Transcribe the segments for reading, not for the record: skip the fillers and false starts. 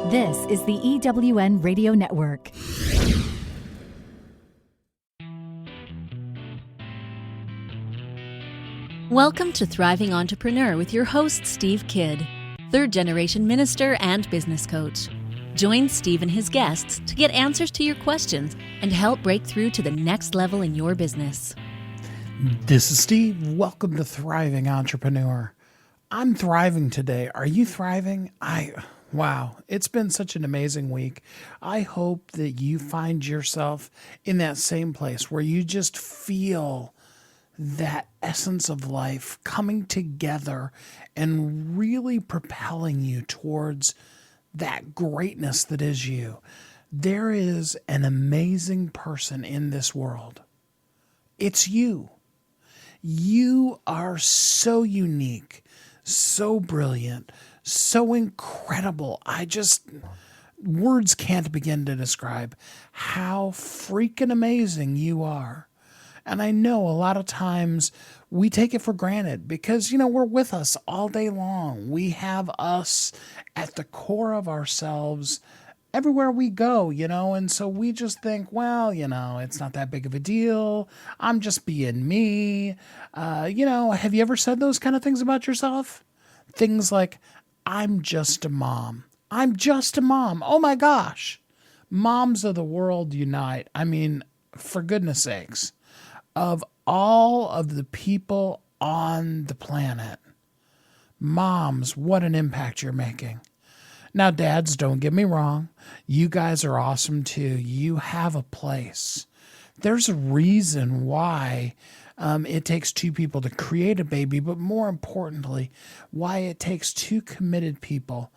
This is the EWN Radio Network. Welcome to Thriving Entrepreneur with your host, Steve Kidd, third-generation minister and business coach. Join Steve and his guests to get answers to your questions and help break through to the next level in your business. This is Steve. Welcome to Thriving Entrepreneur. I'm thriving today. Are you thriving? Wow, it's been such an amazing week. I hope that you find yourself in that same place where you just feel that essence of life coming together and really propelling you towards that greatness that is you. There is an amazing person in this world. It's you. You are so unique, so brilliant, so incredible. Words can't begin to describe how freaking amazing you are. And I know a lot of times we take it for granted because, we're with us all day long. We have us at the core of ourselves everywhere we go, and so we just think, well, it's not that big of a deal. I'm just being me. Have you ever said those kind of things about yourself? Things like, I'm just a mom. I'm just a mom. Oh my gosh. Moms of the world unite. I mean, for goodness sakes. Of all of the people on the planet, moms, what an impact you're making. Now, dads, don't get me wrong. You guys are awesome too. You have a place. There's a reason why it takes two people to create a baby, but more importantly, why it takes two committed people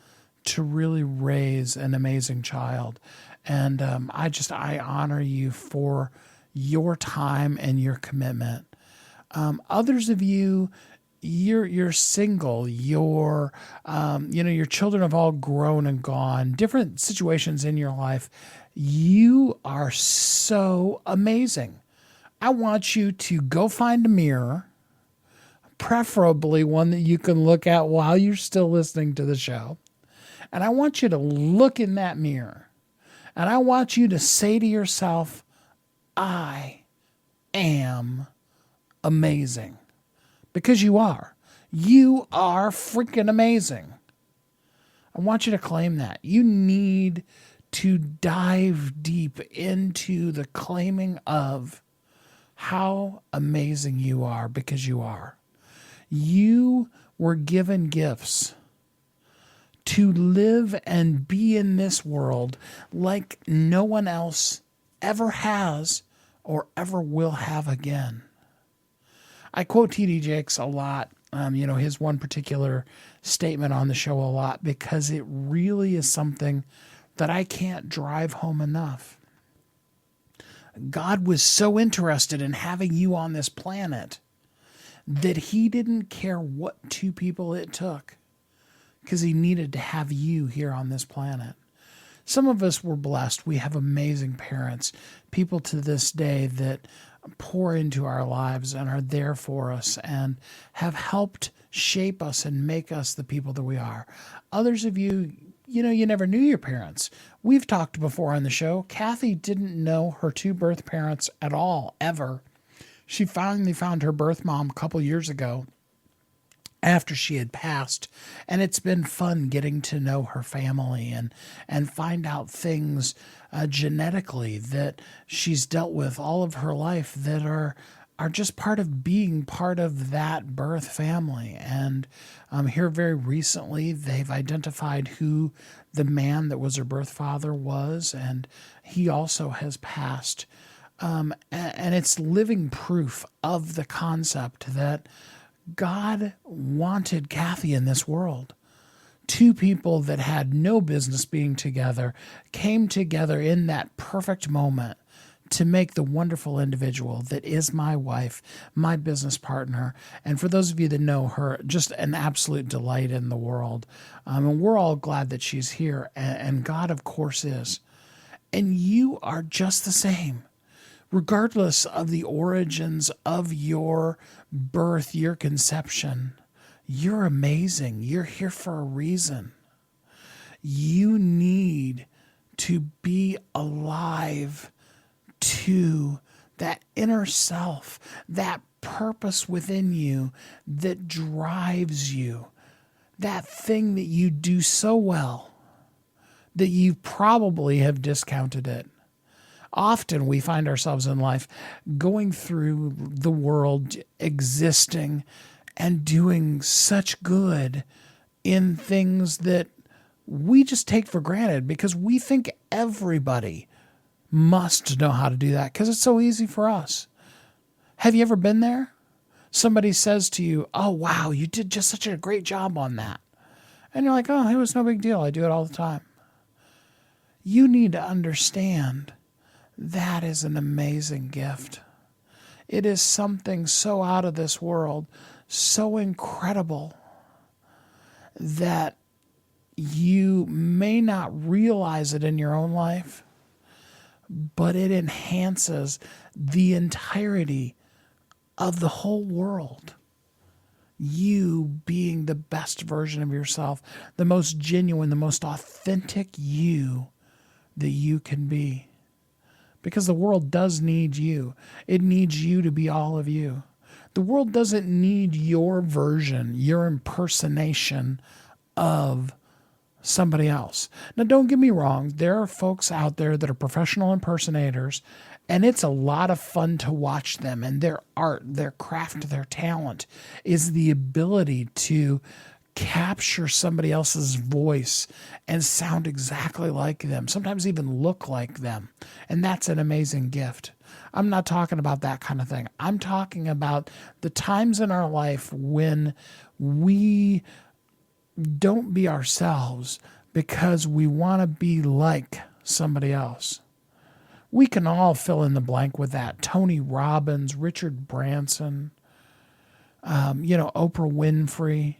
to really raise an amazing child. And I honor you for your time and your commitment. Others of you, you're single. Your children have all grown and gone. Different situations in your life. You are so amazing. I want you to go find a mirror, preferably one that you can look at while you're still listening to the show. And I want you to look in that mirror. And I want you to say to yourself, I am amazing. Because you are. You are freaking amazing. I want you to claim that. You need to dive deep into the claiming of how amazing you are, because you are. You were given gifts to live and be in this world like no one else ever has or ever will have again. I quote T.D. Jakes a lot, his one particular statement on the show a lot, because it really is something that I can't drive home enough. God was so interested in having you on this planet that he didn't care what two people it took, because he needed to have you here on this planet. Some of us were blessed. We have amazing parents, people to this day that pour into our lives and are there for us and have helped shape us and make us the people that we are. Others of you, you never knew your parents. We've talked before on the show. Kathy didn't know her two birth parents at all, ever. She finally found her birth mom a couple years ago after she had passed, and it's been fun getting to know her family and find out things genetically that she's dealt with all of her life that are just part of being part of that birth family. And here very recently, they've identified who the man that was her birth father was, and he also has passed. And it's living proof of the concept that God wanted Kathy in this world. Two people that had no business being together came together in that perfect moment to make the wonderful individual that is my wife, my business partner. And for those of you that know her, just an absolute delight in the world. And we're all glad that she's here. And God, of course, is. And you are just the same. Regardless of the origins of your birth, your conception, you're amazing. You're here for a reason. You need to be alive to that inner self, that purpose within you that drives you, that thing that you do so well that you probably have discounted it. Often we find ourselves in life going through the world, existing and doing such good in things that we just take for granted because we think everybody must know how to do that because it's so easy for us. Have you ever been there? Somebody says to you, "Oh, wow, you did just such a great job on that." And you're like, "Oh, it was no big deal. I do it all the time." You need to understand that is an amazing gift. It is something so out of this world, so incredible that you may not realize it in your own life, but it enhances the entirety of the whole world. You being the best version of yourself, the most genuine, the most authentic you that you can be. Because the world does need you. It needs you to be all of you. The world doesn't need your version, your impersonation of somebody else. Now, don't get me wrong. There are folks out there that are professional impersonators, and it's a lot of fun to watch them. And their art, their craft, their talent is the ability to capture somebody else's voice and sound exactly like them, sometimes even look like them. And that's an amazing gift. I'm not talking about that kind of thing. I'm talking about the times in our life when we don't be ourselves because we want to be like somebody else. We can all fill in the blank with that. Tony Robbins, Richard Branson, Oprah Winfrey,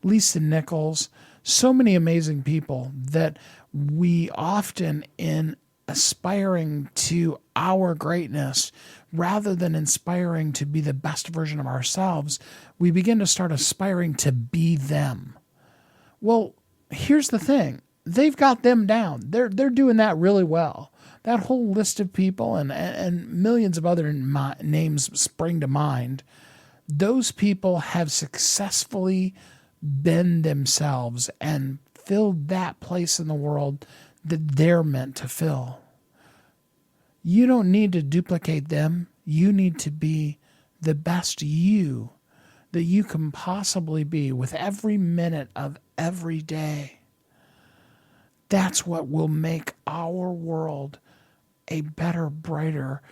Lisa Nichols, so many amazing people that we often, in aspiring to our greatness, rather than inspiring to be the best version of ourselves, we begin to start aspiring to be them. Well, here's the thing. They've got them down. They're doing that really well. That whole list of people and millions of other names spring to mind. Those people have successfully been themselves and filled that place in the world that they're meant to fill. You don't need to duplicate them. You need to be the best you that you can possibly be with every minute of every day. That's what will make our world a better, brighter,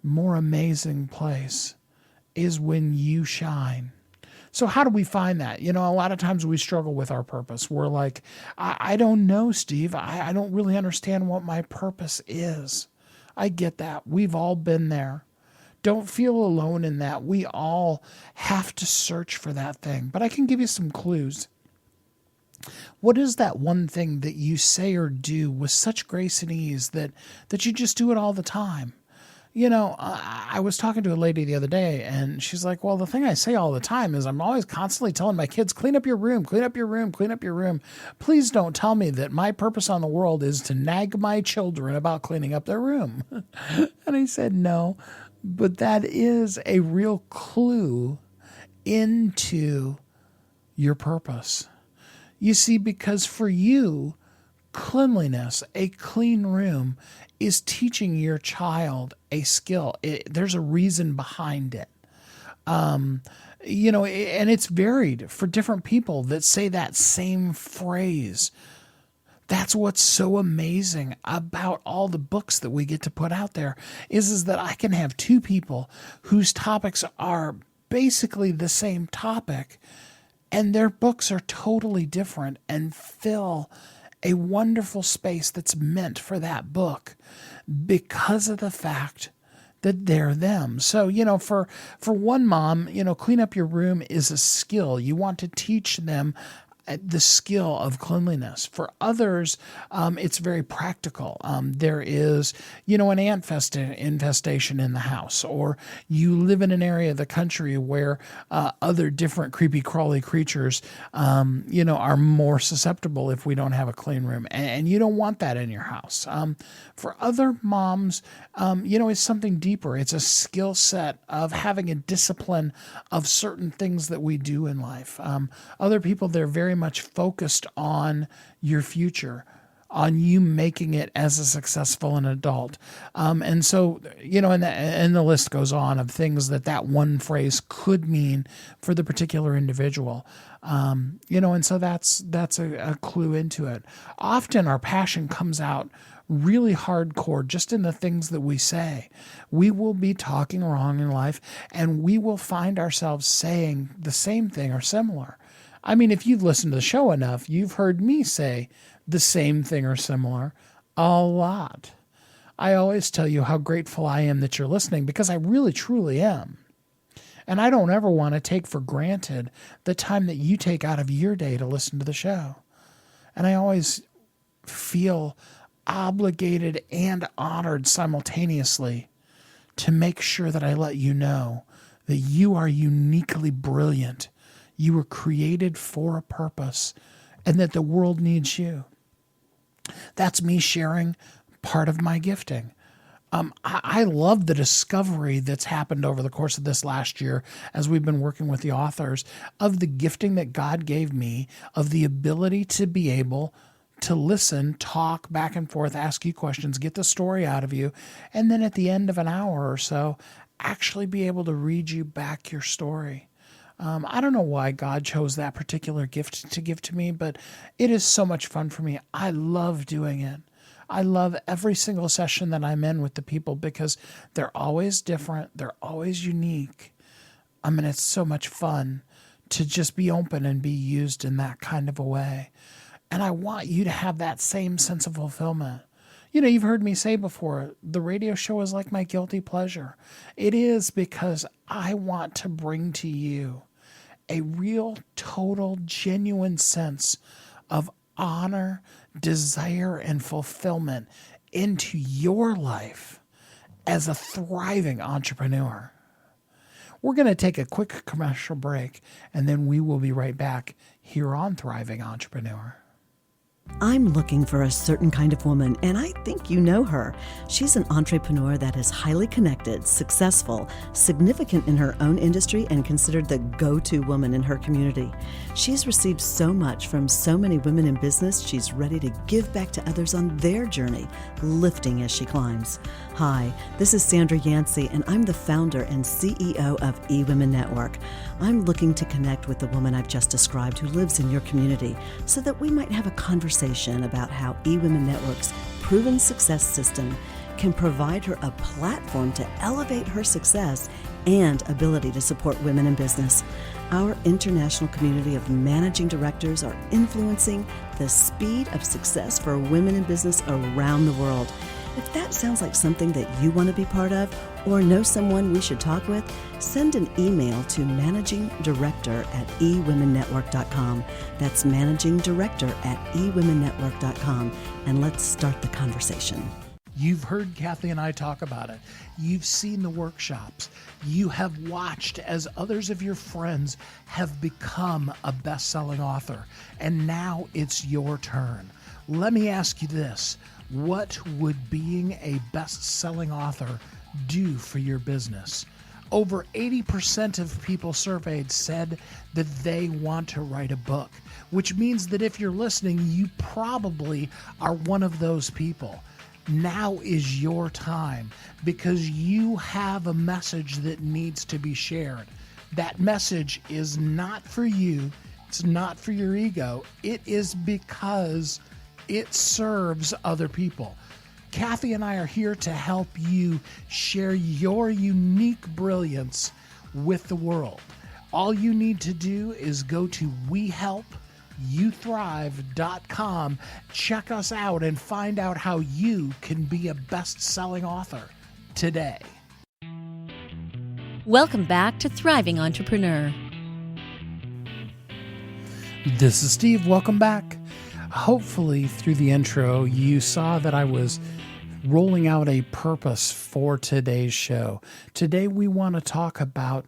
more amazing place, is when you shine. So how do we find that? A lot of times we struggle with our purpose. We're like, I don't know, Steve. I don't really understand what my purpose is. I get that. We've all been there. Don't feel alone in that. We all have to search for that thing. But I can give you some clues. What is that one thing that you say or do with such grace and ease that you just do it all the time? I was talking to a lady the other day, and she's like, well, the thing I say all the time is I'm always constantly telling my kids, clean up your room, clean up your room, clean up your room. Please don't tell me that my purpose on the world is to nag my children about cleaning up their room. And I said, no, but that is a real clue into your purpose. You see, because for you, cleanliness, a clean room, is teaching your child a skill. There's a reason behind it. And it's varied for different people that say that same phrase. That's what's so amazing about all the books that we get to put out there is that I can have two people whose topics are basically the same topic, and their books are totally different and fill a wonderful space that's meant for that book because of the fact that they're them. So, for one mom, clean up your room is a skill. You want to teach them the skill of cleanliness. For others, it's very practical. There is, an ant infestation in the house, or you live in an area of the country where other different creepy crawly creatures, are more susceptible if we don't have a clean room, and you don't want that in your house. For other moms, it's something deeper. It's a skill set of having a discipline of certain things that we do in life. Other people, they're very much focused on your future, on you making it as a successful an adult. And so, and the list goes on of things that one phrase could mean for the particular individual. And so that's a clue into it. Often our passion comes out really hardcore just in the things that we say. We will be talking wrong in life, and we will find ourselves saying the same thing or similar. I mean, if you've listened to the show enough, you've heard me say the same thing or similar a lot. I always tell you how grateful I am that you're listening, because I really, truly am. And I don't ever want to take for granted the time that you take out of your day to listen to the show. And I always feel obligated and honored simultaneously to make sure that I let you know that you are uniquely brilliant. You were created for a purpose, and that the world needs you. That's me sharing part of my gifting. I love the discovery that's happened over the course of this last year as we've been working with the authors of the gifting that God gave me, of the ability to be able to listen, talk back and forth, ask you questions, get the story out of you, and then at the end of an hour or so, actually be able to read you back your story. I don't know why God chose that particular gift to give to me, but it is so much fun for me. I love doing it. I love every single session that I'm in with the people, because they're always different. They're always unique. I mean, it's so much fun to just be open and be used in that kind of a way. And I want you to have that same sense of fulfillment. You've heard me say before, the radio show is like my guilty pleasure. It is, because I want to bring to you a real, total, genuine sense of honor, desire, and fulfillment into your life as a thriving entrepreneur. We're going to take a quick commercial break, and then we will be right back here on Thriving Entrepreneur. I'm looking for a certain kind of woman, and I think you know her. She's an entrepreneur that is highly connected, successful, significant in her own industry, and considered the go-to woman in her community. She's received so much from so many women in business, she's ready to give back to others on their journey, lifting as she climbs. Hi, this is Sandra Yancey, and I'm the founder and CEO of eWomen Network. I'm looking to connect with the woman I've just described who lives in your community so that we might have a conversation about how eWomen Network's proven success system can provide her a platform to elevate her success and ability to support women in business. Our international community of managing directors are influencing the speed of success for women in business around the world. If that sounds like something that you want to be part of or know someone we should talk with, send an email to managingdirector@ewomennetwork.com. That's managingdirector@ewomennetwork.com, and let's start the conversation. You've heard Kathy and I talk about it. You've seen the workshops. You have watched as others of your friends have become a best-selling author, and now it's your turn. Let me ask you this. What would being a best-selling author do for your business? Over 80% of people surveyed said that they want to write a book, which means that if you're listening, you probably are one of those people. Now is your time, because you have a message that needs to be shared. That message is not for you. It's not for your ego. It is because it serves other people. Kathy and I are here to help you share your unique brilliance with the world. All you need to do is go to WeHelpYouThrive.com, check us out, and find out how you can be a best-selling author today. Welcome back to Thriving Entrepreneur. This is Steve. Welcome back. Hopefully, through the intro, you saw that I was rolling out a purpose for today's show. Today, we want to talk about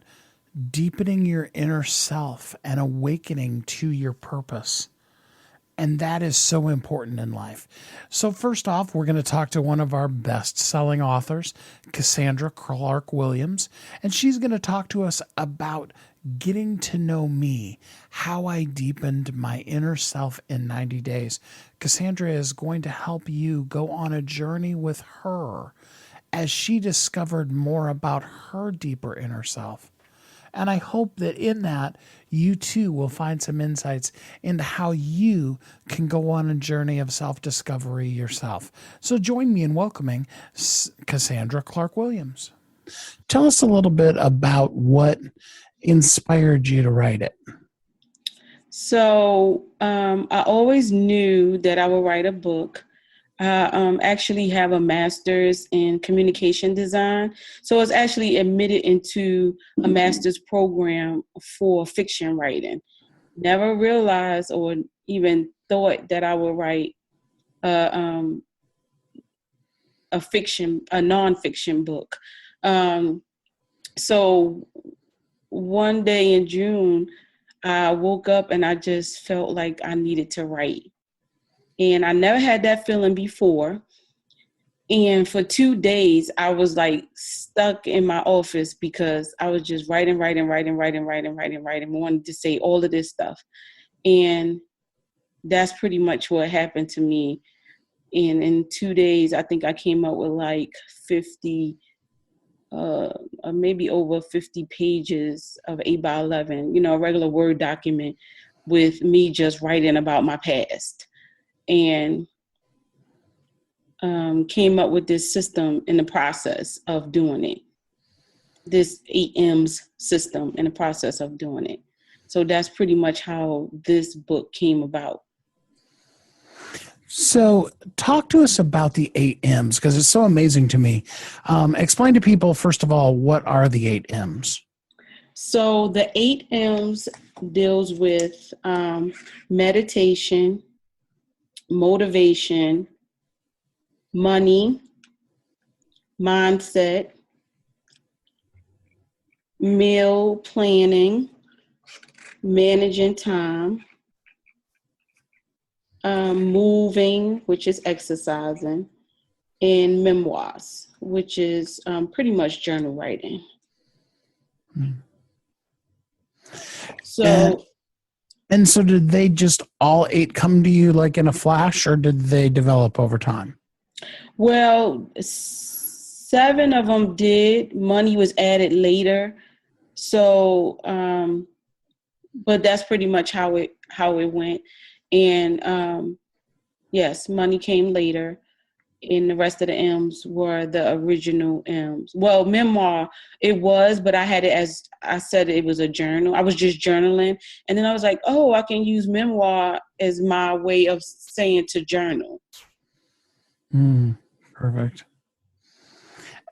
deepening your inner self and awakening to your purpose. And that is so important in life. So first off, we're going to talk to one of our best-selling authors, Cassandra Clarke-Williams, and she's going to talk to us about getting to know me, how I deepened my inner self in 90 days. Cassandra is going to help you go on a journey with her as she discovered more about her deeper inner self. And I hope that in that, you too will find some insights into how you can go on a journey of self-discovery yourself. So join me in welcoming Cassandra Clarke-Williams. Tell us a little bit about what inspired you to write it. So I always knew that I would write a book. I actually have a master's in communication design. So I was actually admitted into a master's program for fiction writing. Never realized or even thought that I would write a nonfiction book. So one day in June, I woke up and I just felt like I needed to write. And I never had that feeling before. And for 2 days, I was like stuck in my office because I was just writing, wanted to say all of this stuff. And that's pretty much what happened to me. And in 2 days, I think I came up with like 50, maybe over 50 pages of 8x11, a regular Word document with me just writing about my past. And came up with this system in the process of doing it, this 8M's system in the process of doing it. So that's pretty much how this book came about. So talk to us about the 8M's because it's so amazing to me. Explain to people, first of all, what are the 8M's? So the 8M's deals with meditation, motivation, money, mindset, meal planning, managing time, moving, which is exercising, and memoirs, which is pretty much journal writing. So. And so did they just all 8 come to you like in a flash, or did they develop over time? Well, 7 of them did. Money was added later. So, but that's pretty much how it went. And yes, money came later. And the rest of the M's were the original M's. Well, memoir, it was, but I had it as, I said it was a journal. I was just journaling. And then I was like, oh, I can use memoir as my way of saying to journal. Perfect.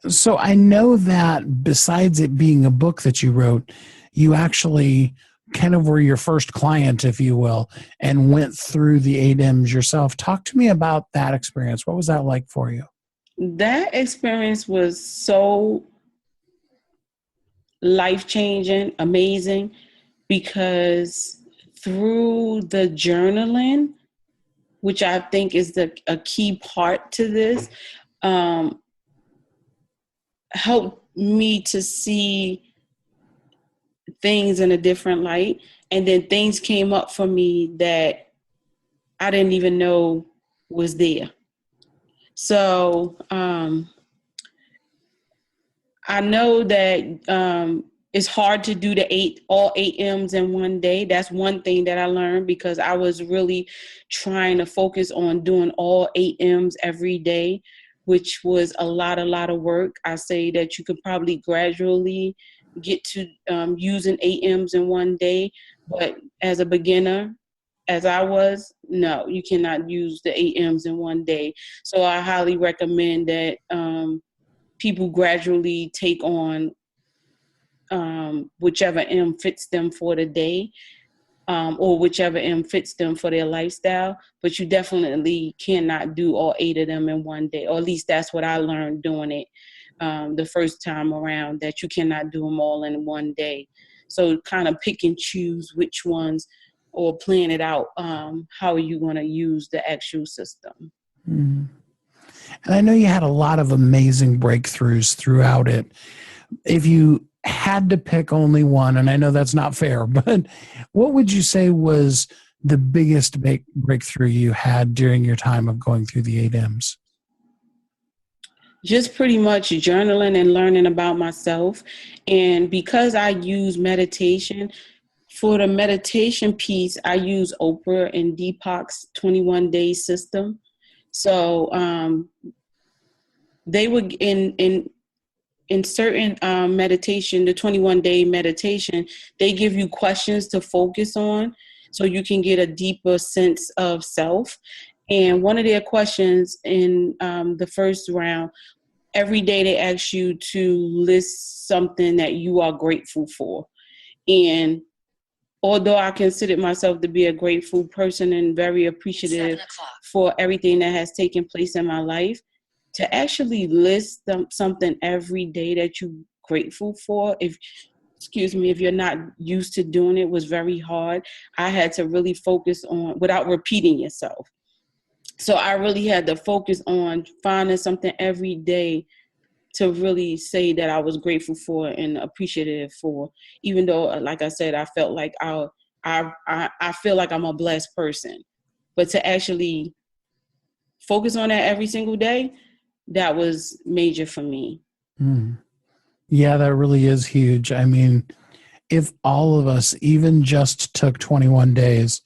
So I know that besides it being a book that you wrote, you actually kind of were your first client, if you will, and went through the 8M's yourself. Talk to me about that experience. What was that like for you? That experience was so life-changing, amazing, because through the journaling, which I think is a key part to this, helped me to see things in a different light. And then things came up for me that I didn't even know was there. So I know that it's hard to do all 8M's in one day. That's one thing that I learned, because I was really trying to focus on doing all 8M's every day, which was a lot of work. I say that you could probably gradually get to using 8M's in one day. But as a beginner, as I was, no, you cannot use the 8M's in one day. So I highly recommend that people gradually take on whichever M fits them for the day. or whichever M fits them for their lifestyle. But you definitely cannot do all 8 of them in one day, or at least that's what I learned doing it the first time around, that you cannot do them all in one day. So kind of pick and choose which ones, or plan it out. How are you going to use the actual system? Mm. And I know you had a lot of amazing breakthroughs throughout it. If you had to pick only one, and I know that's not fair, but what would you say was the biggest breakthrough you had during your time of going through the 8 M's? Just pretty much journaling and learning about myself. And because I use meditation, for the meditation piece, I use Oprah and Deepak's 21-day system. So they would in certain meditation, the 21-day meditation, they give you questions to focus on so you can get a deeper sense of self. And one of their questions in the first round, every day they ask you to list something that you are grateful for. And although I consider myself to be a grateful person and very appreciative for everything that has taken place in my life, to actually list something every day that you're grateful for, if you're not used to doing it, was very hard. I had to really focus on, without repeating yourself. So I really had to focus on finding something every day to really say that I was grateful for and appreciative for, even though, like I said, I felt like I feel like I'm a blessed person. But to actually focus on that every single day, that was major for me. Mm. Yeah, that really is huge. I mean, if all of us even just took 21 days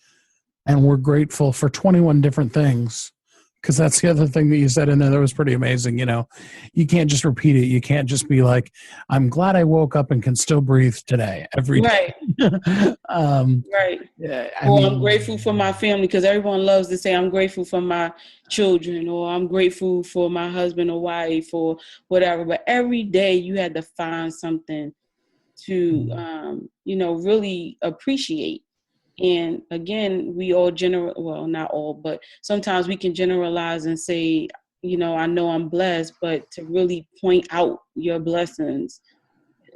and we're grateful for 21 different things, because that's the other thing that you said in there that was pretty amazing. You know, you can't just repeat it. You can't just be like, I'm glad I woke up and can still breathe today every day. Right. Yeah, I'm grateful for my family, because everyone loves to say I'm grateful for my children, or I'm grateful for my husband or wife or whatever. But every day you had to find something to, really appreciate. And again, we all well, not all, but sometimes we can generalize and say, I know I'm blessed, but to really point out your blessings,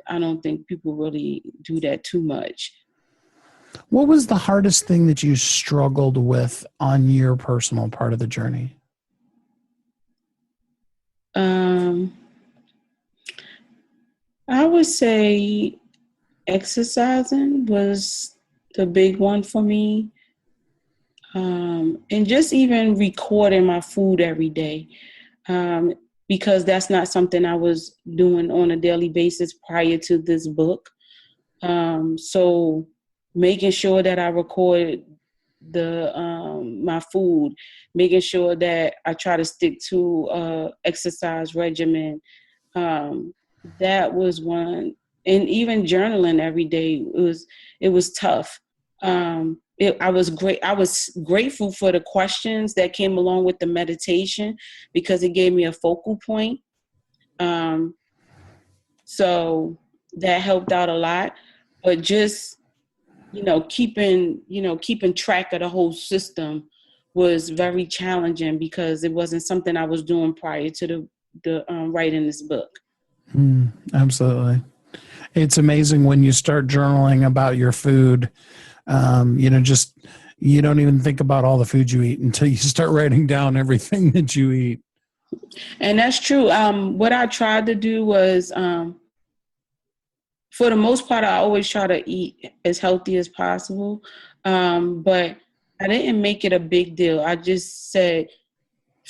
I don't think people really do that too much. What was the hardest thing that you struggled with on your personal part of the journey? I would say exercising was the big one for me. And just even recording my food every day, because that's not something I was doing on a daily basis prior to this book. So making sure that I record my food, making sure that I try to stick to exercise regimen. That was one. And even journaling every day, it was tough. I was grateful for the questions that came along with the meditation, because it gave me a focal point. So that helped out a lot. But just, keeping track of the whole system was very challenging, because it wasn't something I was doing prior to the writing this book. Absolutely. It's amazing when you start journaling about your food. You don't even think about all the food you eat until you start writing down everything that you eat. And that's true. What I tried to do was, for the most part, I always try to eat as healthy as possible. But I didn't make it a big deal. I just said,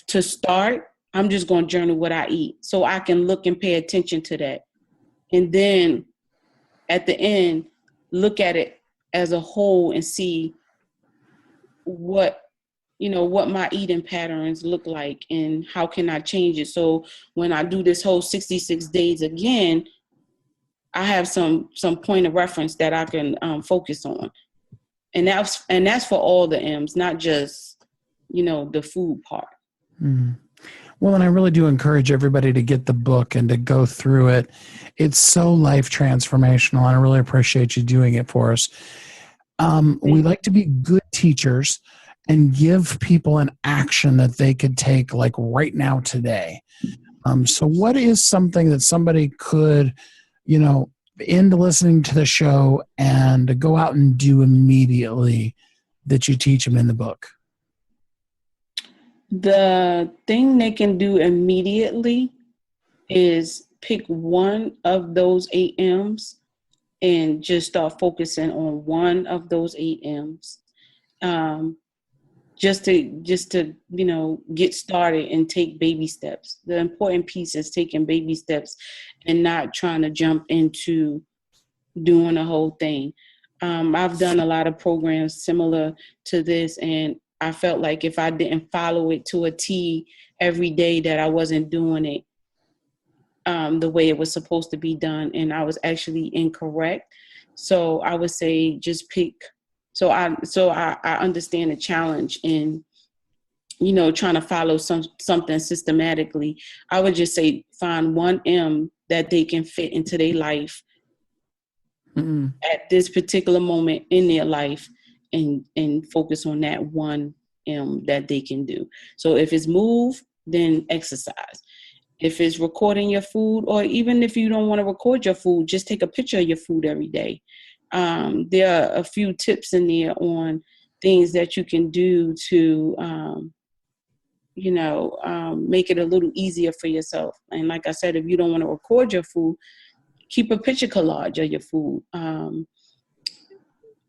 to start, I'm just going to journal what I eat so I can look and pay attention to that. And then at the end, look at it as a whole and see what my eating patterns look like and how can I change it. So when I do this whole 66 days again, I have some point of reference that I can focus on. And that's for all the M's, not just, the food part. Mm. Well, and I really do encourage everybody to get the book and to go through it. It's so life transformational, and I really appreciate you doing it for us. We like to be good teachers and give people an action that they could take like right now today. So what is something that somebody could, end listening to the show and go out and do immediately that you teach them in the book? The thing they can do immediately is pick one of those 8 M's and just start focusing on one of those 8 M's. Just to get started and take baby steps. The important piece is taking baby steps and not trying to jump into doing the whole thing. I've done a lot of programs similar to this, and I felt like if I didn't follow it to a T every day, that I wasn't doing it the way it was supposed to be done, and I was actually incorrect. So I would say just pick. So I understand the challenge in, trying to follow something systematically. I would just say find one M that they can fit into their life at this particular moment in their life, and focus on that one M that they can do. So if it's move, then exercise. If it's recording your food, or even if you don't want to record your food, just take a picture of your food every day. There are a few tips in there on things that you can do to, make it a little easier for yourself. And like I said, if you don't want to record your food, keep a picture collage of your food.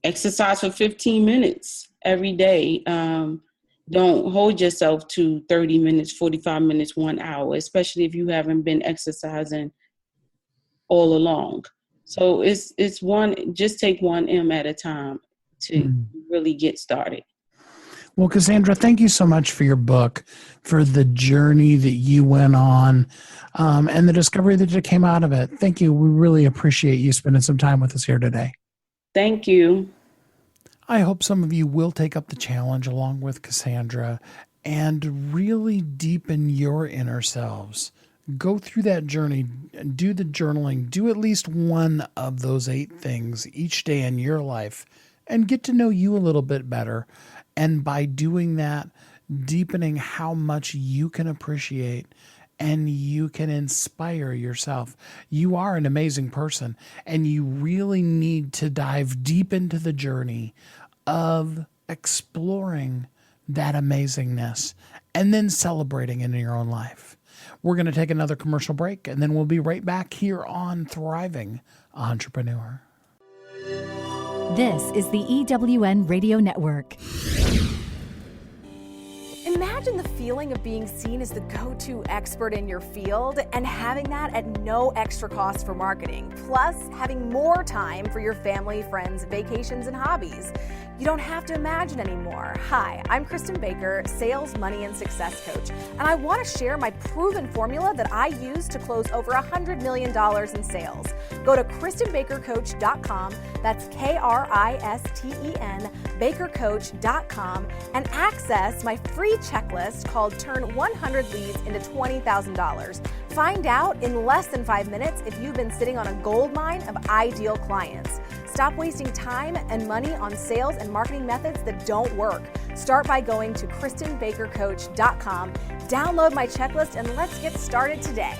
Exercise for 15 minutes every day. Don't hold yourself to 30 minutes, 45 minutes, 1 hour, especially if you haven't been exercising all along. So it's one, just take one M at a time to really get started. Well, Cassandra, thank you so much for your book, for the journey that you went on, and the discovery that came out of it. Thank you. We really appreciate you spending some time with us here today. Thank you. I hope some of you will take up the challenge along with Cassandra and really deepen your inner selves. Go through that journey, do the journaling, do at least one of those 8 things each day in your life, and get to know you a little bit better. And by doing that, deepening how much you can appreciate and you can inspire yourself. You are an amazing person, and you really need to dive deep into the journey of exploring that amazingness and then celebrating it in your own life. We're going to take another commercial break, and then we'll be right back here on Thriving Entrepreneur. This is the EWN Radio Network. Imagine the feeling of being seen as the go-to expert in your field and having that at no extra cost for marketing, plus having more time for your family, friends, vacations, and hobbies. You don't have to imagine anymore. Hi, I'm Kristen Baker, sales, money, and success coach, and I want to share my proven formula that I use to close over $100 million in sales. Go to KristenBakerCoach.com, that's KRISTEN, BakerCoach.com, and access my free checklist called Turn 100 Leads into $20,000. Find out in less than 5 minutes if you've been sitting on a gold mine of ideal clients. Stop wasting time and money on sales and marketing methods that don't work. Start by going to KristenBakerCoach.com, download my checklist, and let's get started today.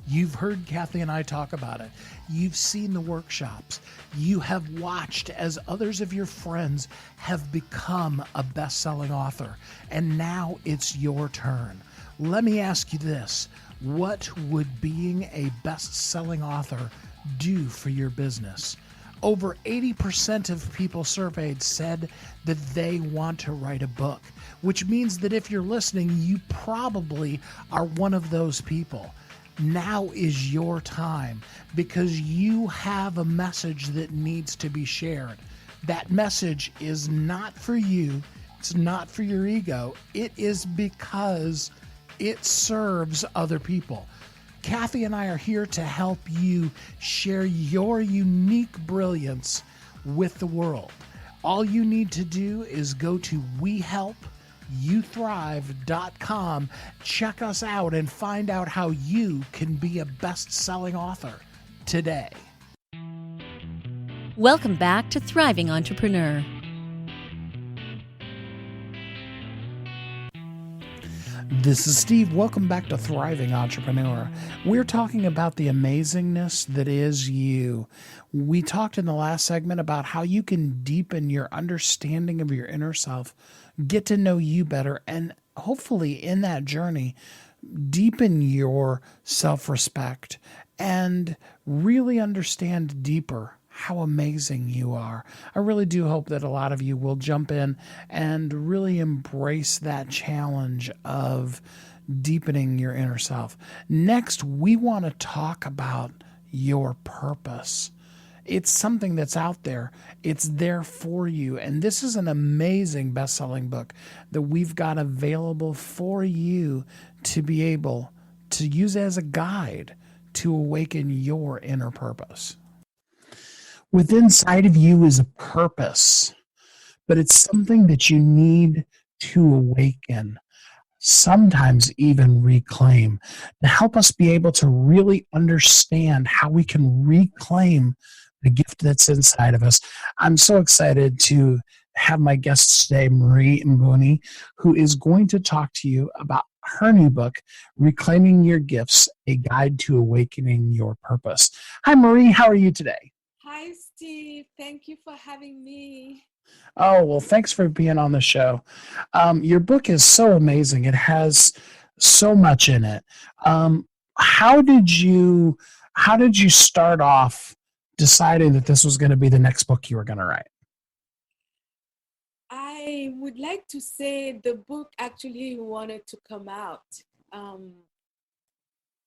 You've heard Kathy and I talk about it. You've seen the workshops. You have watched as others of your friends have become a best-selling author, and now it's your turn. Let me ask you this. What would being a best-selling author do for your business? Over 80% of people surveyed said that they want to write a book, which means that if you're listening, you probably are one of those people. Now is your time, because you have a message that needs to be shared. That message is not for you. It's not for your ego. It is because it serves other people. Kathy and I are here to help you share your unique brilliance with the world. All you need to do is go to WeHelpYouThrive.com, check us out, and find out how you can be a best-selling author today. Welcome back to Thriving Entrepreneur. This is Steve. Welcome back to Thriving Entrepreneur. We're talking about the amazingness that is you. We talked in the last segment about how you can deepen your understanding of your inner self, get to know you better, and hopefully in that journey, deepen your self-respect and really understand deeper how amazing you are. I really do hope that a lot of you will jump in and really embrace that challenge of deepening your inner self. Next, we want to talk about your purpose. It's something that's out there. It's there for you. And this is an amazing best-selling book that we've got available for you to be able to use as a guide to awaken your inner purpose. Within inside of you is a purpose, but it's something that you need to awaken, sometimes even reclaim, to help us be able to really understand how we can reclaim the gift that's inside of us. I'm so excited to have my guest today, Mbouni, who is going to talk to you about her new book, Reclaiming Your Gifts, A Guide to Awakening Your Purpose. Hi, Marie. How are you today? Hi, Steve. Thank you for having me. Oh, well, thanks for being on the show. Your book is so amazing. It has so much in it. How did you start off deciding that this was going to be the next book you were going to write? I would like to say the book actually wanted to come out.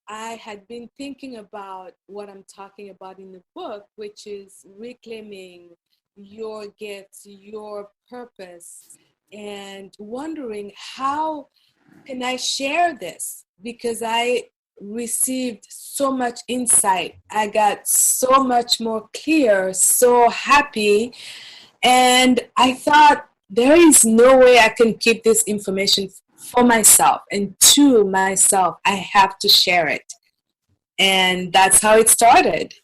I had been thinking about what I'm talking about in the book, which is reclaiming your gifts, your purpose, and wondering how can I share this? Because I received so much insight. I got so much more clear, so happy. And I thought, there is no way I can keep this information for myself and to myself. I have to share it. And that's how it started.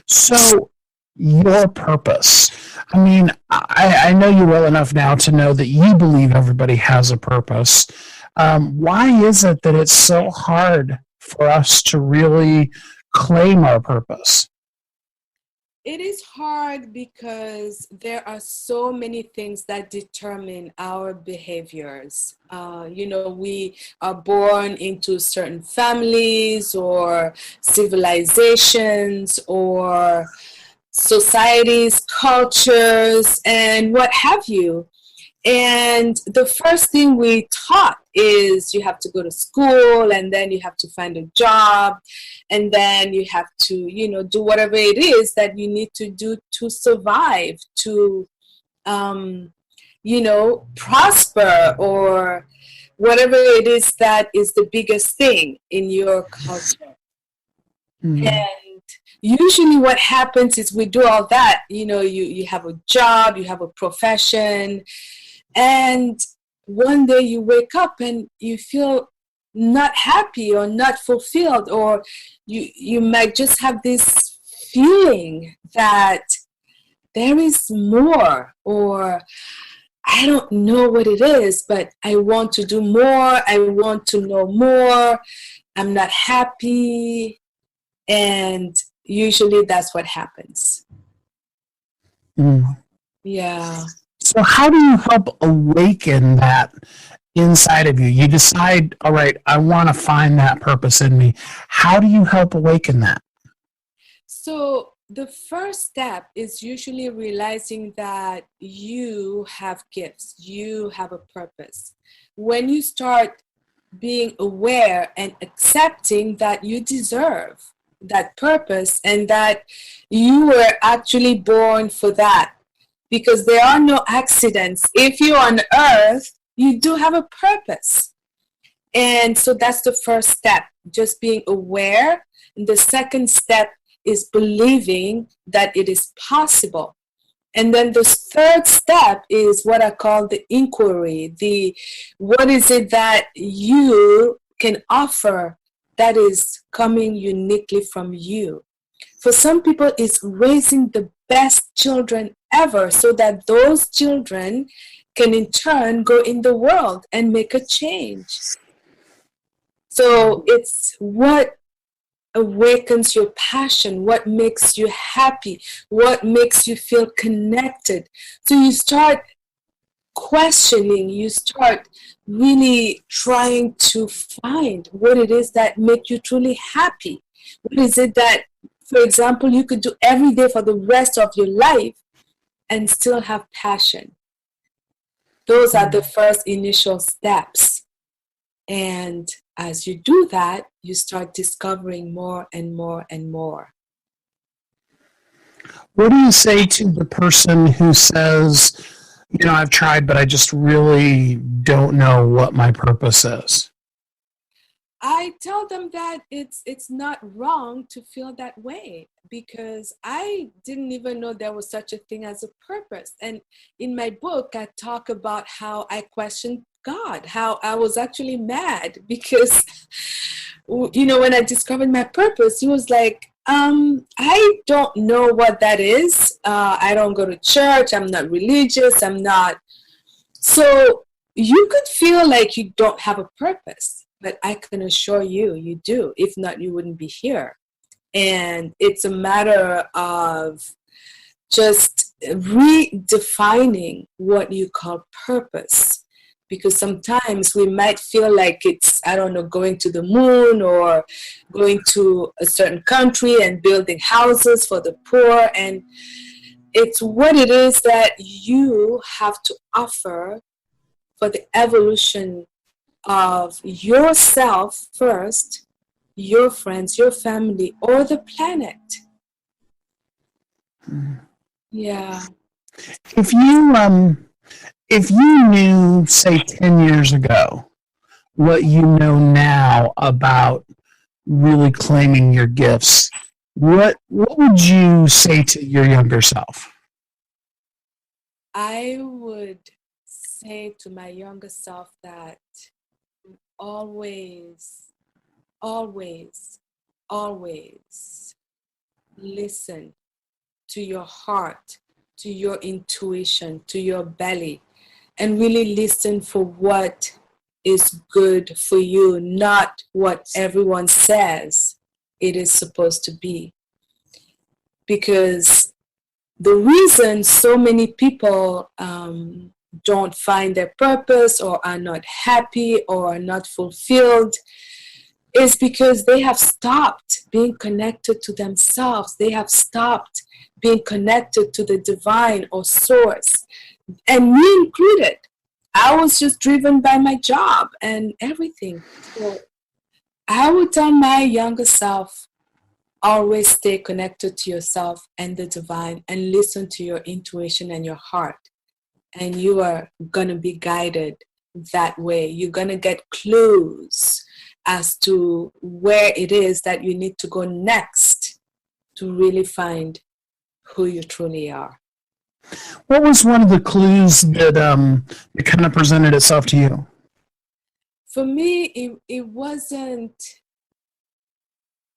So your purpose. I mean, I know you well enough now to know that you believe everybody has a purpose. Why is it that it's so hard for us to really claim our purpose? It is hard because there are so many things that determine our behaviors. We are born into certain families or civilizations or societies, cultures, and what have you. And the first thing we taught is you have to go to school, and then you have to find a job, and then you have to, do whatever it is that you need to do to survive, to, prosper, or whatever it is that is the biggest thing in your culture. Mm-hmm. And usually what happens is we do all that, you have a job, you have a profession, and one day you wake up and you feel not happy or not fulfilled, or you might just have this feeling that there is more, or I don't know what it is, but I want to do more, I want to know more, I'm not happy, and usually that's what happens. Yeah. So how do you help awaken that inside of you? You decide, all right, I want to find that purpose in me. How do you help awaken that? So the first step is usually realizing that you have gifts, you have a purpose. When you start being aware and accepting that you deserve that purpose and that you were actually born for that, because there are no accidents. If you're on earth, you do have a purpose. And so that's the first step, just being aware. And the second step is believing that it is possible. And then the third step is what I call the inquiry. What is it that you can offer that is coming uniquely from you? For some people, it's raising the best children ever so that those children can in turn go in the world and make a change. So it's what awakens your passion, what makes you happy, what makes you feel connected. So you start questioning, you start really trying to find what it is that makes you truly happy. What is it that, for example, you could do every day for the rest of your life and still have passion? Those are the first initial steps. And as you do that, you start discovering more and more and more. What do you say to the person who says, I've tried, but I just really don't know what my purpose is? I tell them that it's not wrong to feel that way, because I didn't even know there was such a thing as a purpose. And in my book, I talk about how I questioned God, how I was actually mad because, when I discovered my purpose, he was like, I don't know what that is. I don't go to church. I'm not religious. I'm not. So you could feel like you don't have a purpose, but I can assure you, you do. If not, you wouldn't be here. And it's a matter of just redefining what you call purpose. Because sometimes we might feel like it's, going to the moon or going to a certain country and building houses for the poor. And it's what it is that you have to offer for the evolution of yourself first, your friends, your family, or the planet. Yeah. If you knew, say, 10 years ago, what you know now about really claiming your gifts, what would you say to your younger self? I would say to my younger self that always, always, always listen to your heart, to your intuition, to your belly, and really listen for what is good for you, not what everyone says it is supposed to be. Because the reason so many people don't find their purpose or are not happy or are not fulfilled is because they have stopped being connected to themselves. They have stopped being connected to the divine or source. And me included. I was just driven by my job and everything. So I would tell my younger self, always stay connected to yourself and the divine and listen to your intuition and your heart. And you are going to be guided that way. You're going to get clues as to where it is that you need to go next to really find who you truly are. What was one of the clues that kind of presented itself to you? For me, it wasn't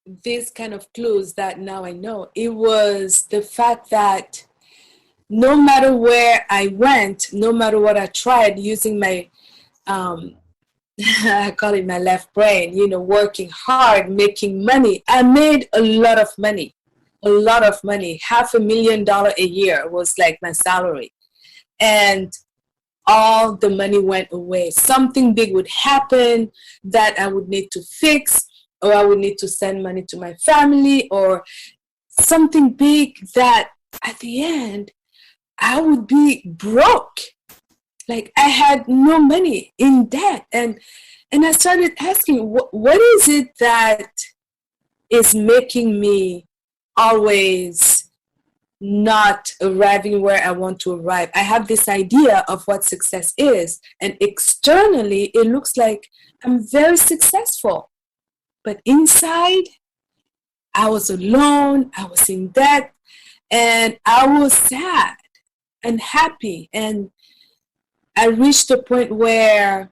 these kind of clues that now I know. It was the fact that no matter where I went, no matter what I tried using my, I call it my left brain, working hard, making money. I made a lot of money. $500,000 a year was like my salary. And all the money went away. Something big would happen that I would need to fix, or I would need to send money to my family, or something big that at the end I would be broke. Like I had no money, in debt. And I started asking, what is it that is making me always not arriving where I want to arrive? I have this idea of what success is, and externally it looks like I'm very successful. But inside, I was alone, I was in debt, and I was sad and happy. And I reached a point where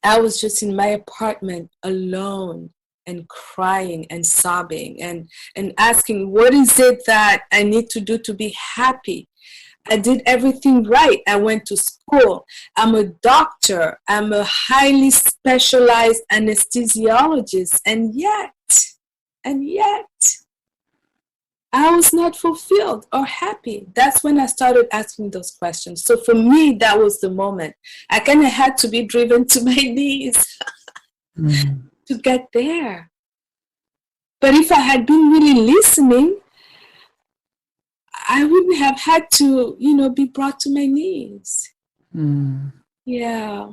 I was just in my apartment alone, and crying and sobbing and asking, what is it that I need to do to be happy? I did everything right. I went to school. I'm a doctor. I'm a highly specialized anesthesiologist. And yet, I was not fulfilled or happy. That's when I started asking those questions. So for me, that was the moment. I kind of had to be driven to my knees to get there. But if I had been really listening, I wouldn't have had to, be brought to my knees. Yeah.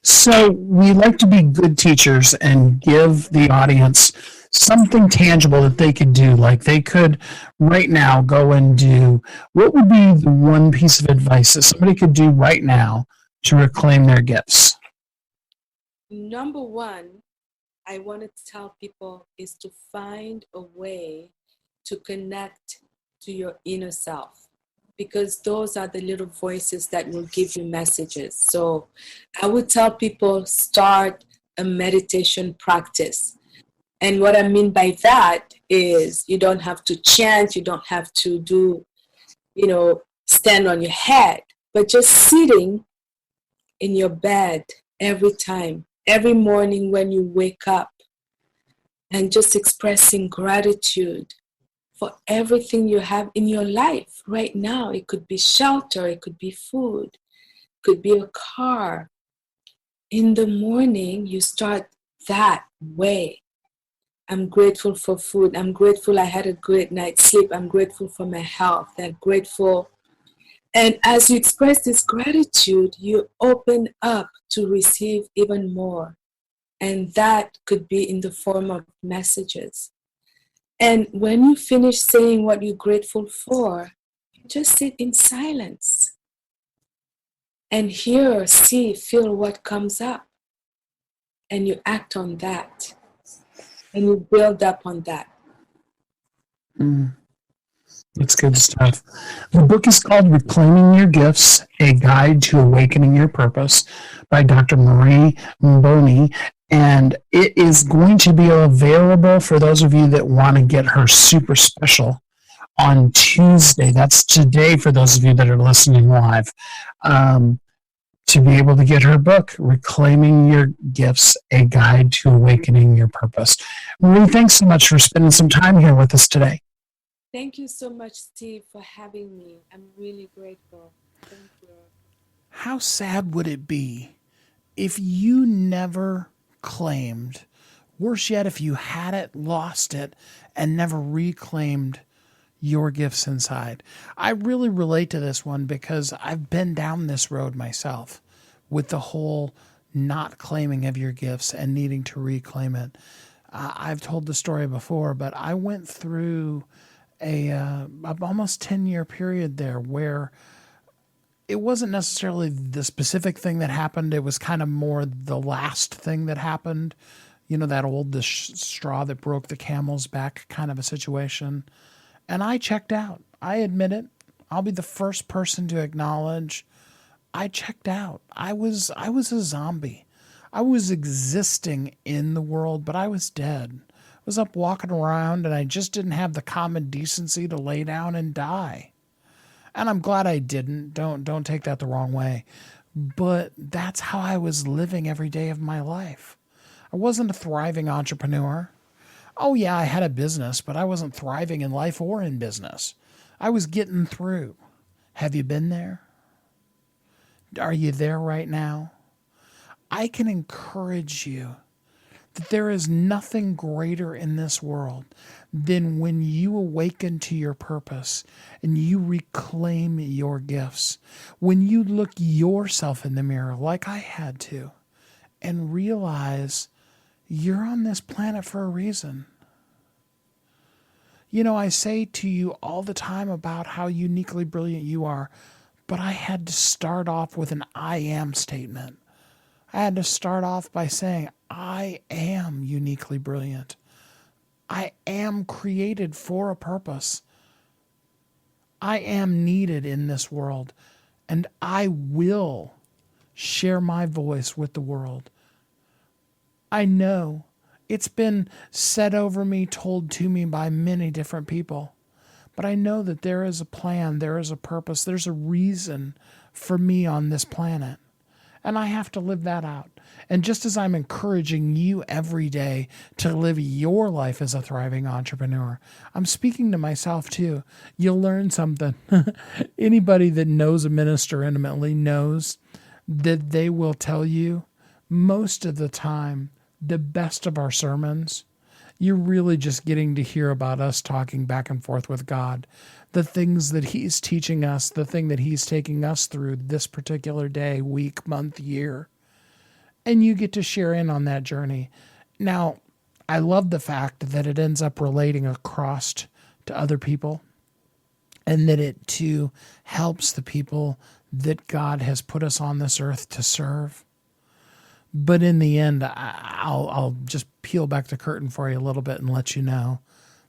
So we like to be good teachers and give the audience something tangible that they could do. Like they could right now go and do, what would be the one piece of advice that somebody could do right now to reclaim their gifts? Number one, I want to tell people is to find a way to connect to your inner self, because those are the little voices that will give you messages. So I would tell people start a meditation practice. And what I mean by that is you don't have to chant, you don't have to do, stand on your head, but just sitting in your bed every morning when you wake up, and just expressing gratitude for everything you have in your life right now. It could be shelter, it could be food, it could be a car. In the morning, you start that way. I'm grateful for food. I'm grateful I had a great night's sleep. I'm grateful for my health. I'm grateful. And as you express this gratitude, you open up to receive even more. And that could be in the form of messages. And when you finish saying what you're grateful for, you just sit in silence and hear, see, feel what comes up. And you act on that. And you build up on that. That's good stuff. The book is called Reclaiming Your Gifts, A Guide to Awakening Your Purpose by Dr. Marie Mbouni. And it is going to be available for those of you that want to get her super special on Tuesday. That's today for those of you that are listening live. To be able to get her book, Reclaiming Your Gifts, A Guide to Awakening Your Purpose. Marie, thanks so much for spending some time here with us today. Thank you so much, Steve, for having me. I'm really grateful. Thank you. How sad would it be if you never claimed, worse yet, if you had it, lost it, and never reclaimed your gifts inside? I really relate to this one because I've been down this road myself with the whole not claiming of your gifts and needing to reclaim it. I've told the story before, but I went through a almost 10-year period there where it wasn't necessarily the specific thing that happened. It was kind of more the last thing that happened. That old the straw that broke the camel's back kind of a situation. And I checked out. I admit it. I'll be the first person to acknowledge I checked out. I was a zombie. I was existing in the world, but I was dead. I was up walking around, and I just didn't have the common decency to lay down and die. And I'm glad I didn't. Don't take that the wrong way. But that's how I was living every day of my life. I wasn't a thriving entrepreneur. Oh, yeah, I had a business, but I wasn't thriving in life or in business. I was getting through. Have you been there? Are you there right now? I can encourage you that there is nothing greater in this world than when you awaken to your purpose and you reclaim your gifts. When you look yourself in the mirror like I had to and realize you're on this planet for a reason. I say to you all the time about how uniquely brilliant you are, but I had to start off with an I am statement. I had to start off by saying, I am uniquely brilliant. I am created for a purpose. I am needed in this world, and I will share my voice with the world. I know It's been said over me, told to me by many different people. But I know that there is a plan, there is a purpose, there's a reason for me on this planet. And I have to live that out. And just as I'm encouraging you every day to live your life as a thriving entrepreneur, I'm speaking to myself too. You'll learn something. Anybody that knows a minister intimately knows that they will tell you most of the time the best of our sermons, you're really just getting to hear about us talking back and forth with God, the things that he's teaching us, the thing that he's taking us through this particular day, week, month, year. And you get to share in on that journey. Now, I love the fact that it ends up relating across to other people, and that it too helps the people that God has put us on this earth to serve. But in the end, I'll just peel back the curtain for you a little bit and let you know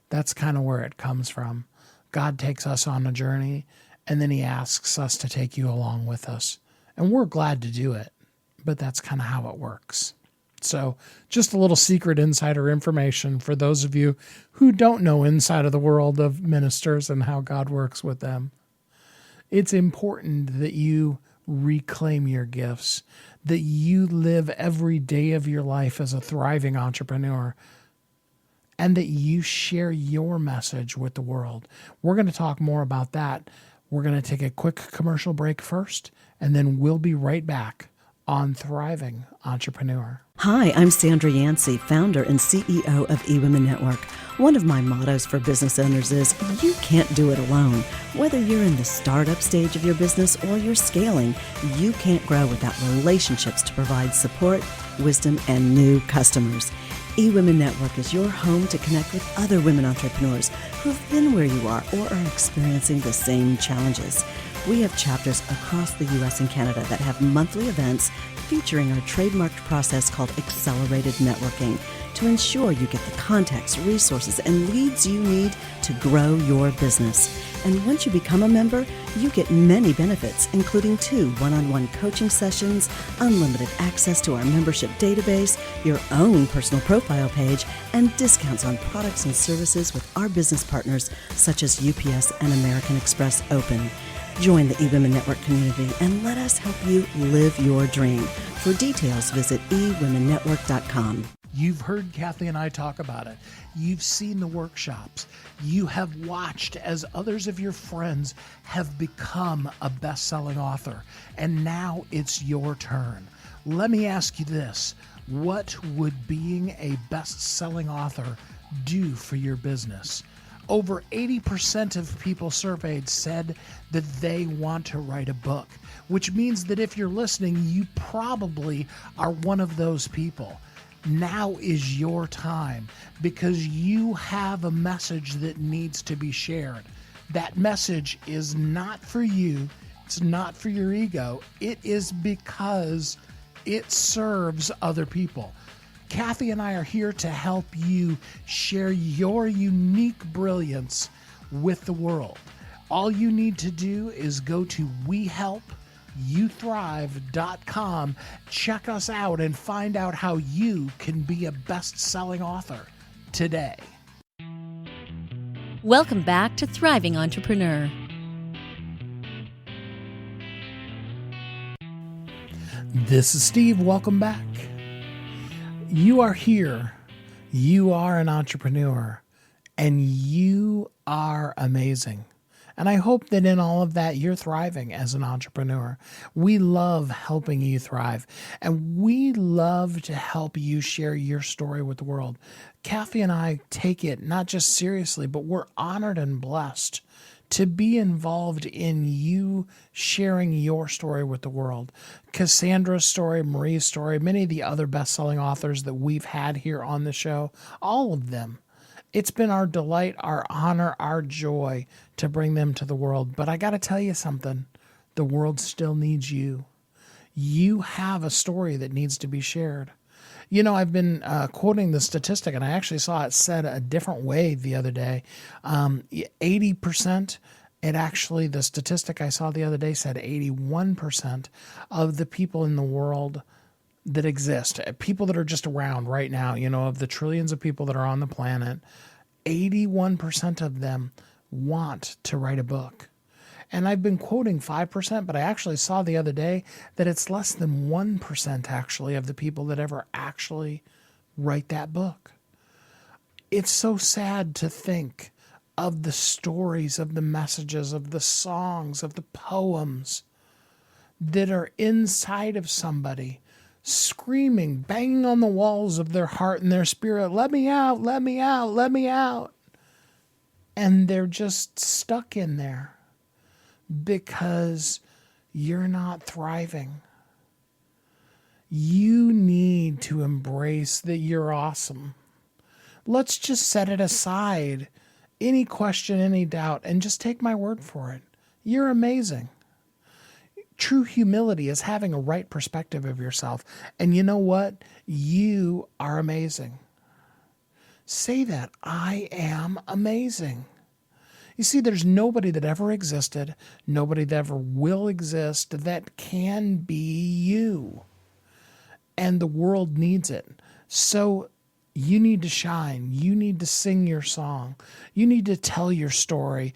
that's kind of where it comes from. God takes us on a journey, and then he asks us to take you along with us. And we're glad to do it, but that's kind of how it works. So just a little secret insider information for those of you who don't know inside of the world of ministers and how God works with them. It's important that you reclaim your gifts, that you live every day of your life as a thriving entrepreneur, and that you share your message with the world. We're going to talk more about that. We're going to take a quick commercial break first, and then we'll be right back on Thriving Entrepreneur. Hi, I'm Sandra Yancey, founder and CEO of eWomen Network. One of my mottos for business owners is, you can't do it alone. Whether you're in the startup stage of your business or you're scaling, you can't grow without relationships to provide support, wisdom, and new customers. eWomen Network is your home to connect with other women entrepreneurs who have been where you are or are experiencing the same challenges. We have chapters across the U.S. and Canada that have monthly events featuring our trademarked process called Accelerated Networking to ensure you get the contacts, resources, and leads you need to grow your business. And once you become a member, you get many benefits, including 2 one-on-one coaching sessions, unlimited access to our membership database, your own personal profile page, and discounts on products and services with our business partners such as UPS and American Express Open. Join the eWomen Network community and let us help you live your dream. For details, visit eWomenNetwork.com. You've heard Kathy and I talk about it. You've seen the workshops. You have watched as others of your friends have become a best-selling author. And now it's your turn. Let me ask you this. What would being a best-selling author do for your business? Over 80% of people surveyed said that they want to write a book, which means that if you're listening, you probably are one of those people. Now is your time because you have a message that needs to be shared. That message is not for you. It's not for your ego. It is because it serves other people. Kathy and I are here to help you share your unique brilliance with the world. All you need to do is go to WeHelpYouThrive.com, check us out, and find out how you can be a best-selling author today. Welcome back to Thriving Entrepreneur. This is Steve. Welcome back. You are here. You are an entrepreneur, and you are amazing. And I hope that in all of that, you're thriving as an entrepreneur. We love helping you thrive, and we love to help you share your story with the world. Kathy and I take it not just seriously, but we're honored and blessed to be involved in you sharing your story with the world. Cassandra's story, Marie's story, many of the other best-selling authors that we've had here on the show, all of them. It's been our delight, our honor, our joy to bring them to the world. But I got to tell you something. The world still needs you. You have a story that needs to be shared. You know, I've been quoting the statistic, and I actually saw it said a different way the other day. 80%, the statistic I saw the other day said 81% of the people in the world that exist, people that are just around right now, of the trillions of people that are on the planet, 81% of them want to write a book. And I've been quoting 5%, but I actually saw the other day that it's less than 1% actually of the people that ever actually write that book. It's so sad to think of the stories, of the messages, of the songs, of the poems that are inside of somebody, screaming, banging on the walls of their heart and their spirit, let me out, let me out, let me out. And they're just stuck in there because you're not thriving. You need to embrace that you're awesome. Let's just set it aside, any question, any doubt, and just take my word for it. You're amazing. True humility is having a right perspective of yourself. And you know what? You are amazing. Say that. I am amazing. You see, there's nobody that ever existed, nobody that ever will exist that can be you. And the world needs it. So you need to shine. You need to sing your song. You need to tell your story,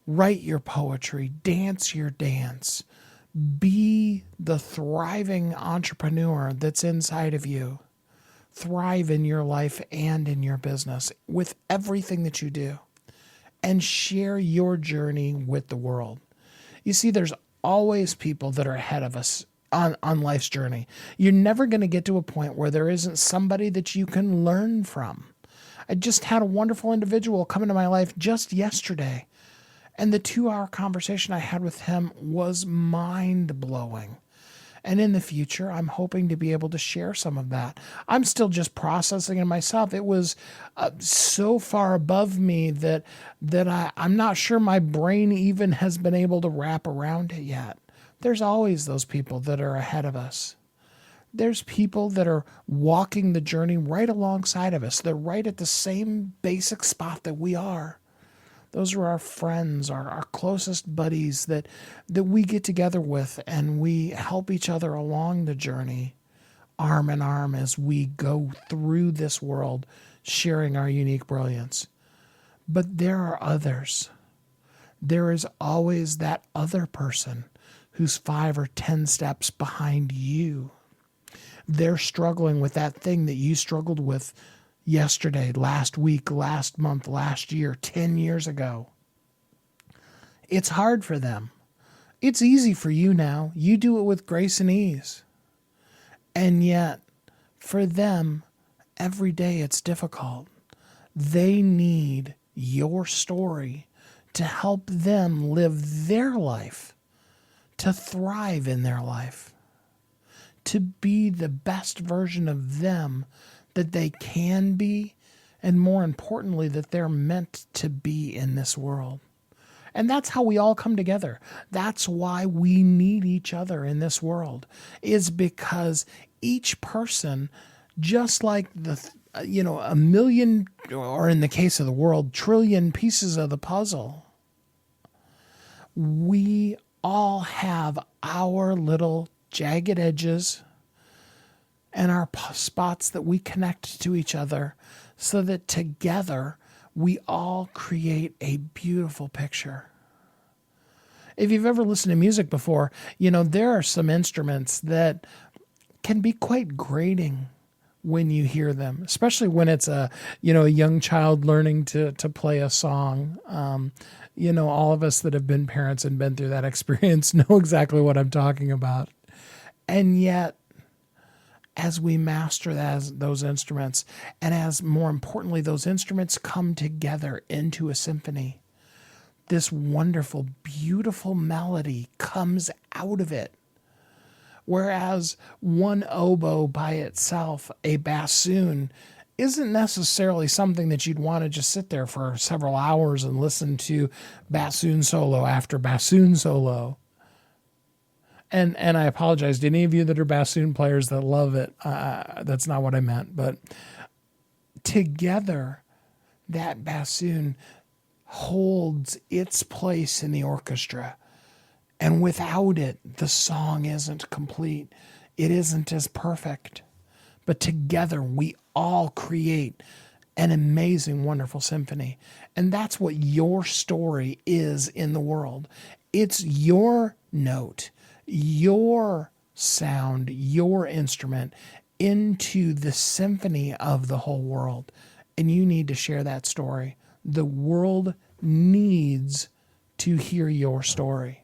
write your poetry, dance your dance. Be the thriving entrepreneur that's inside of you. Thrive in your life and in your business with everything that you do. And share your journey with the world. You see, there's always people that are ahead of us on life's journey. You're never going to get to a point where there isn't somebody that you can learn from. I just had a wonderful individual come into my life just yesterday, and the 2-hour conversation I had with him was mind-blowing. And in the future, I'm hoping to be able to share some of that. I'm still just processing it myself. It was so far above me that I'm not sure my brain even has been able to wrap around it yet. There's always those people that are ahead of us. There's people that are walking the journey right alongside of us. They're right at the same basic spot that we are. Those are our friends, our closest buddies that we get together with, and we help each other along the journey, arm in arm, as we go through this world, sharing our unique brilliance. But there are others. There is always that other person who's 5 or 10 steps behind you. They're struggling with that thing that you struggled with yesterday, last week, last month, last year, 10 years ago. It's hard for them. It's easy for you now. You do it with grace and ease. And yet, for them, every day it's difficult. They need your story to help them live their life, to thrive in their life, to be the best version of them that they can be, and more importantly, that they're meant to be in this world. And that's how we all come together. That's why we need each other in this world, is because each person, just like a million, or in the case of the world, trillion pieces of the puzzle, we all have our little jagged edges and our spots that we connect to each other so that together we all create a beautiful picture. If you've ever listened to music before, there are some instruments that can be quite grating when you hear them, especially when it's a young child learning to play a song. All of us that have been parents and been through that experience know exactly what I'm talking about. And yet, as we master those instruments, and as more importantly, those instruments come together into a symphony, this wonderful, beautiful melody comes out of it. Whereas one oboe by itself, a bassoon, isn't necessarily something that you'd want to just sit there for several hours and listen to bassoon solo after bassoon solo. And I apologize to any of you that are bassoon players that love it. That's not what I meant. But together, that bassoon holds its place in the orchestra. And without it, the song isn't complete. it isn't as perfect. But together we all create an amazing, wonderful symphony. And that's what your story is in the world. It's your note, your sound, your instrument into the symphony of the whole world. And you need to share that story. The world needs to hear your story.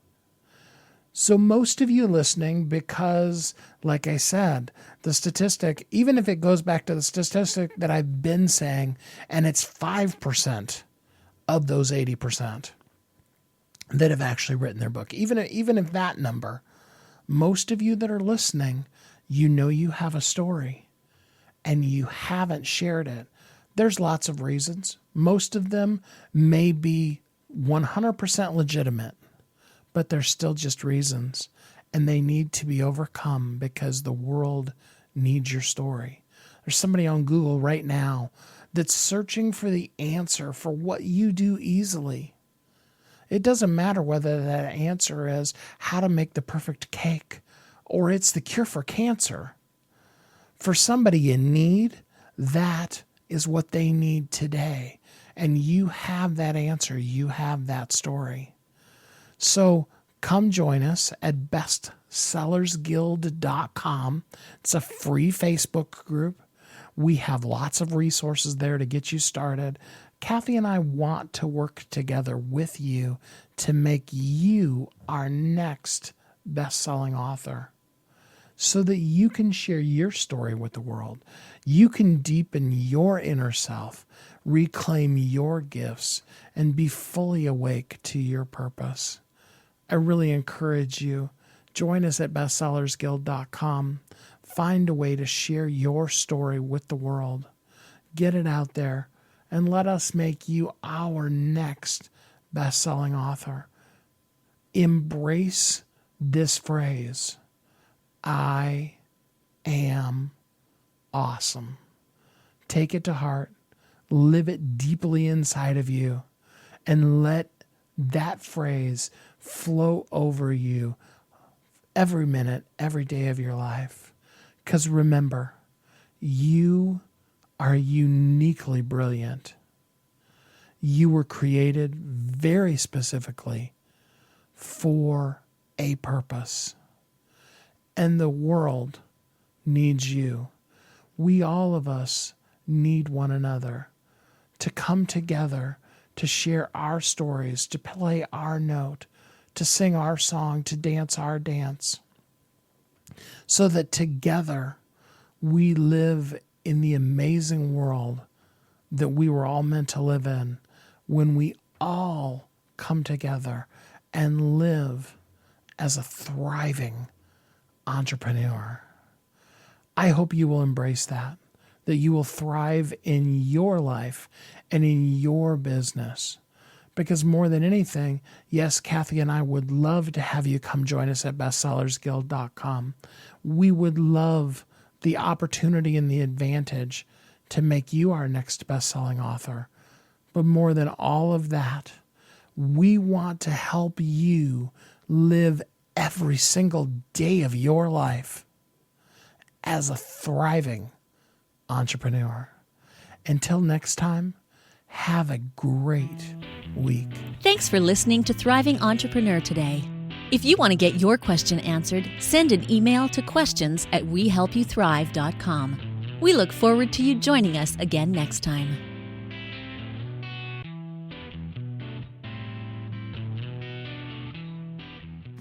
So most of you listening, because like I said, the statistic, even if it goes back to the statistic that I've been saying, and it's 5% of those 80% that have actually written their book, even if that number, most of you that are listening, you know you have a story and you haven't shared it. There's lots of reasons. Most of them may be 100% legitimate, but they're still just reasons, and they need to be overcome because the world needs your story. There's somebody on Google right now that's searching for the answer for what you do easily. It doesn't matter whether that answer is how to make the perfect cake or it's the cure for cancer. For somebody in need, that is what they need today. And you have that answer. You have that story. So come join us at bestsellersguild.com. It's a free Facebook group. We have lots of resources there to get you started. Kathy and I want to work together with you to make you our next best-selling author so that you can share your story with the world. You can deepen your inner self, reclaim your gifts, and be fully awake to your purpose. I really encourage you, join us at bestsellersguild.com. Find a way to share your story with the world. Get it out there, and let us make you our next best-selling author. Embrace this phrase, I am awesome. Take it to heart, live it deeply inside of you, and let that phrase flow over you every minute, every day of your life. Because remember, you are uniquely brilliant. You were created very specifically for a purpose. And the world needs you. We, all of us, need one another to come together, to share our stories, to play our note, to sing our song, to dance our dance, so that together we live in the amazing world that we were all meant to live in when we all come together and live as a thriving entrepreneur. I hope you will embrace that you will thrive in your life and in your business. Because more than anything, yes, Kathy and I would love to have you come join us at bestsellersguild.com. We would love the opportunity and the advantage to make you our next best-selling author. But more than all of that, we want to help you live every single day of your life as a thriving entrepreneur. Until next time, have a great week. Thanks for listening to Thriving Entrepreneur today. If you want to get your question answered, send an email to questions@wehelpyouthrive.com. We look forward to you joining us again next time.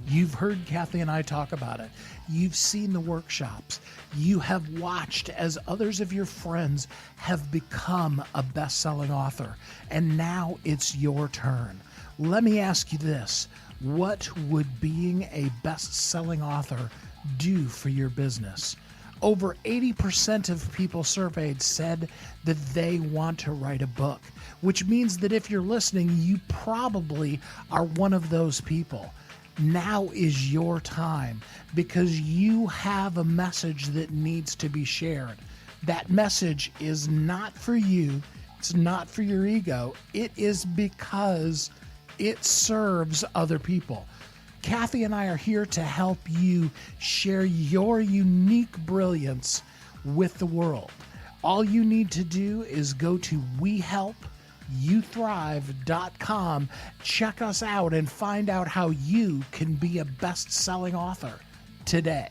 You've heard Kathy and I talk about it. You've seen the workshops. You have watched as others of your friends have become a best-selling author. And now it's your turn. Let me ask you this. What would being a best-selling author do for your business? Over 80% of people surveyed said that they want to write a book, which means that if you're listening, you probably are one of those people. Now is your time because you have a message that needs to be shared. That message is not for you. It's not for your ego. It is because it serves other people. Kathy and I are here to help you share your unique brilliance with the world. All you need to do is go to WeHelpYouThrive.com, check us out, and find out how you can be a best-selling author today.